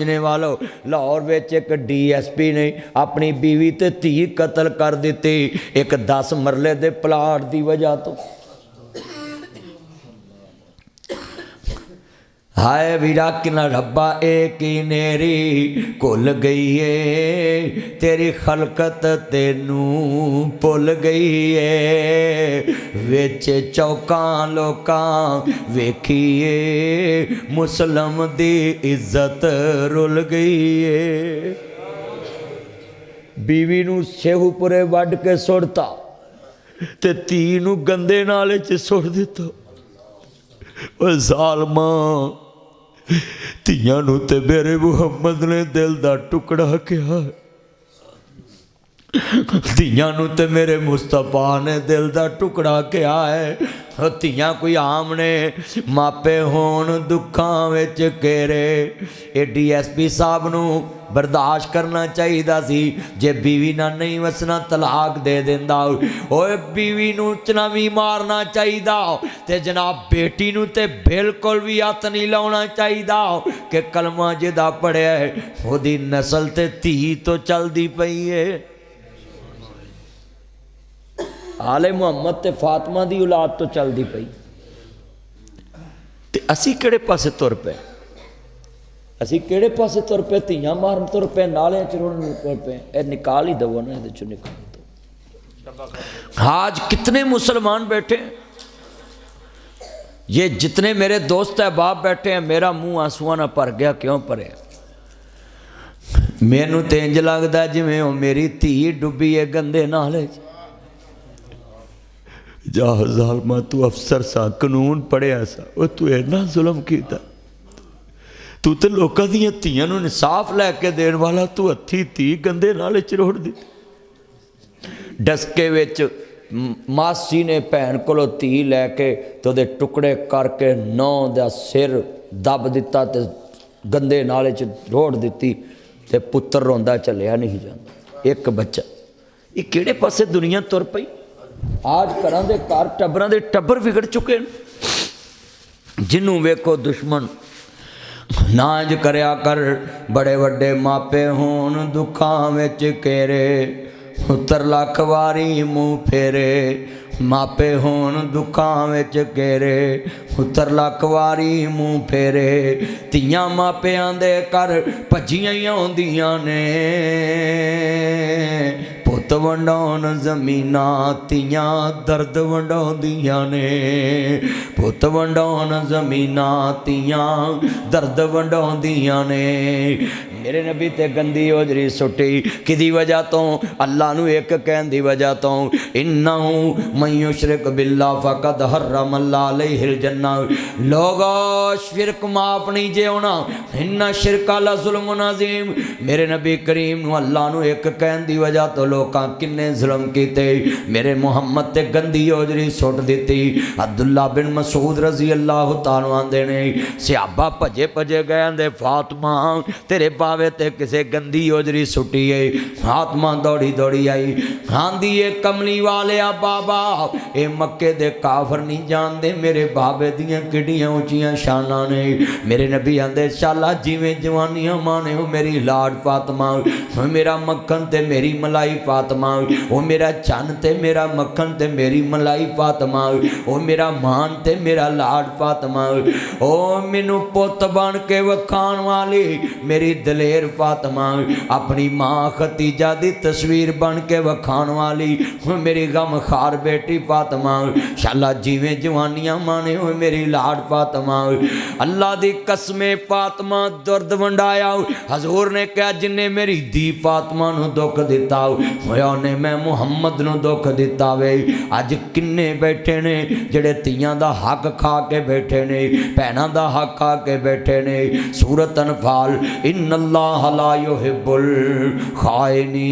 समझने वालों, लाहौर विच एक DSP ने अपनी बीवी ते धी कतल कर दिती एक 10 मरले दे प्लाट की वजह तो। हाय वीरा किना रब्बा एक ही नेरी घुल गई है, तेरी खलकत तेनू भुल गई है। विच चौकां लोकां वेखीए, मुसलम दी इज्जत रुल गई है। बीवी नू शेहूपुरे वड्ड के सुड़ता ते धी नू गंदे नाले च सुट दिता। ओ ज़ालमा, ਧੀਆਂ ਨੂੰ ਤੇ ਮੇਰੇ ਮੁਹੰਮਦ ਨੇ ਦਿਲ ਦਾ ਟੁਕੜਾ ਕਿਹਾ, ਧੀਆਂ ਨੂੰ ਤੇ ਮੇਰੇ ਮੁਸਤਫਾ ਨੇ ਦਿਲ ਦਾ ਟੁਕੜਾ ਕਿਹਾ ਹੈ। ਧੀਆਂ ਕੋਈ ਆਮ ਨੇ, ਮਾਪੇ ਹੋਣ ਦੁੱਖਾਂ ਵਿੱਚ ਘੇਰੇ। ਇਹ DSP ਸਾਹਿਬ ਨੂੰ बर्दाश्त करना चाहिए सी, जे बीवी ना नहीं वसना तलाक दे देंदा। ओए बीवी नू चना भी मारना चाहिए ते जनाब बेटी नू ते बिल्कुल भी हथ नहीं लाना चाहिए कि कलमा जिदा पढ़िया है ओदी नस्ल ते धी तो चलती पई है। आले मुहम्मद ते फातिमा दी औलाद तो चलती पई ते असी किहड़े पासे तुर पे? असी किहड़े पासे तुर पे? धीआं मारन तुर पे, नालियां च रुड़न तुर पे। ए निकाल ही दवो ना, इहदे चों निकाल दो। आज कितने मुसलमान बैठे, ये जितने मेरे दोस्त अहबाब बैठे हैं, मेरा मुंह आंसुआं ना भर गया। क्यों भरे? मैनू ते इंज लगदा जिवें ओ मेरी धी डुब्बी है गंदे नाले च। जा ज़ालमा, तू अफसर सा, कानून पढ़िया सा, ओ तू इन्ना जुल्म कीता। तू तो लोगों दी धीआं नूं इंसाफ लैके देण वाला, तू हथी धी गंदे नाले च रोड़ दी। डसके विच मासी ने भैन कोलों धी लैके तो उहदे टुकड़े करके नौ दा सिर दब दिता ते गंदे नाले च रोड़ दिती ते पुत्तर रोंदा चलिया नहीं जांदा। एक बच्चा, ये किहड़े पासे दुनिया तुर पई? आज घरां दे घर टब्बरां दे टब्बर विगड़ चुके हैं। जिन्हों वेखो दुश्मन। नाज करया कर, बड़े वड्डे मापे होण दुखां विच घेरे, पुत्तर लख वारी मुँह फेरे। मापे होण दुखां विच घेरे, पुत्तर लख वारी मुँह फेरे। धीआं मापिआं दे घर भज्जियां ही आउंदियां ने, पुत वंडाउण ज़मीनां धीआं दर्द वंडाउंदियां ने। पुत वंडाउण ज़मीनां धीआं दर्द वंडाउंदियां ने। मेरे नबी ते गंदी ओजरी सुटी किदी वजह तो? अल्लाह नू एक कहन दी वजह तो। इन्नहु मन युशरिक बिल्लाह फकद हर्रम अल्लाह अलैहिल जन्नह। लोगो शिरक माफ नहीं जे होना, इन्ना शिरका ला ज़ुल्मुन अज़ीम। मेरे नबी करीम नू अल्लाह नू एक कहन दी वजह तो लोकां किन्ने जुल्म कीते। मेरे मुहम्मद ते गंदी ओजरी सुट दिती। अब्दुल्ला बिन मसूद रज़ी अल्लाह तआला आंदे ने, सहाबा भजे भजे गए आंदे फातिमा तेरे बावे ते किसे गंदी ओजरी सुटी है। फातिमा दौड़ी दौड़ी आई, आंदी है कमली वाले आ बाबा, ये मक्के दे काफर नहीं जानते मेरे बाबे दियां किड्डियां उचियां शानां ने। मेरे नबी आंदे शाला जिवें जवानियां माने हो मेरी लाड फातिमा, हो मेरा मक्खन ते मेरी मलाई फातिमा, ओ मेरा चन ते मेरा मक्खन ते मेरी मलाई फातिमा, ओ मेरा मान ते मेरा लाड फातिमा, ओ मैनू पुत बन के वखाण वाली मेरी दलेर फातिमा, अपनी माँ खतीजा दी तस्वीर बन के वखाण वाली मेरी गम खार बेटी फातिमा, शाला जिवें जवानियां माने हो मेरी लाड फातिमा। अल्लाह दी कसमे फातिमा दर्द वंडाया। हजूर ने कहा जिन्हें मेरी धी फातिमा नू दुख दिता होया ने मैं मुहम्मद नू दुख दिता वे। अज किन्ने बैठे ने जेड़े धीआं दा हक खा के बैठे ने, भैणां दा हक खा के बैठे ने। सूरत अनफाल इन्नल्लाह ला युहिब्बुल खाइनीन।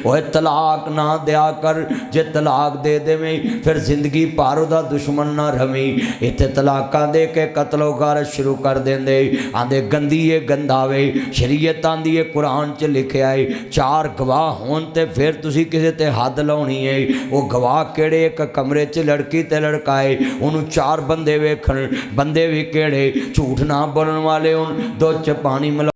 ओए तलाक ना दिया कर, जे तलाक दे देवें फिर जिंदगी भर उहदा दुश्मन ना रवी। इत्थे तलाकां दे के कतलो गारत शुरू कर देंदे, आंदे गंदी है गंदा वे। शरीयत आंदी है, कुरान च लिखिया है 4 गवाह होण ते फिर तुसी किसे ते हद लाउणी है। वो गवाह किहड़े? एक कमरे च लड़की ते लड़का है, उन्होंने 4 बंदे वेखण, बंदे भी किहड़े? झूठ ना बोलण वाले होण, दुध च पानी मिला